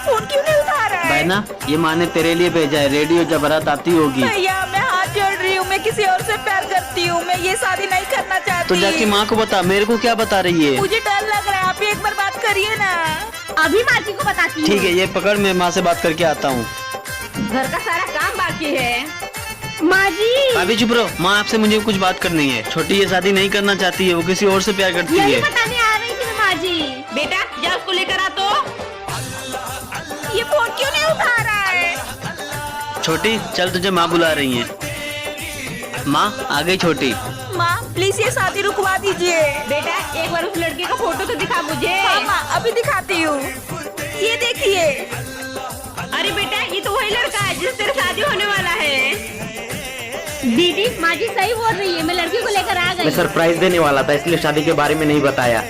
Phone क्यों नहीं उठा रहा है? बहना, ये माँ ने तेरे लिए भेजा है, रेडियो जब बारात आती होगी। भैया मैं हाथ जोड़ रही हूँ, मैं किसी और से प्यार करती हूँ, मैं ये शादी नहीं करना चाहती। तो जाके माँ को बता, मेरे को क्या बता रही है? मुझे डर लग रहा है, आप एक बार बात करिए ना। अभी माँ जी को बताती हूँ। ठीक है, ये पकड़, मैं माँ से बात करके आता हूँ। घर का सारा काम बाकी है। माँ जी अभी चुप रहो, माँ आपसे मुझे कुछ बात करनी है। छोटी ये शादी नहीं करना चाहती है, वो किसी और से प्यार करती यही है। बताने आ रही थी माँ जी। बेटा जा उसको लेकर आ। तो ये फोन क्यों नहीं उठा रहा है? छोटी चल, तुझे माँ बुला रही है। माँ आ गई छोटी। माँ प्लीज ये शादी रुकवा दीजिए। बेटा एक बार उस लड़के का फोटो तो दिखा मुझे। हाँ माँ अभी दिखाती हूँ, ये देखिए। अरे बेटा ये तो वही लड़का है जिससे तेरा शादी होने वाला है। दीदी माँ जी सही बोल रही है, मैं लड़की को लेकर आ गई। मैं सरप्राइज देने वाला था, इसलिए शादी के बारे में नहीं बताया।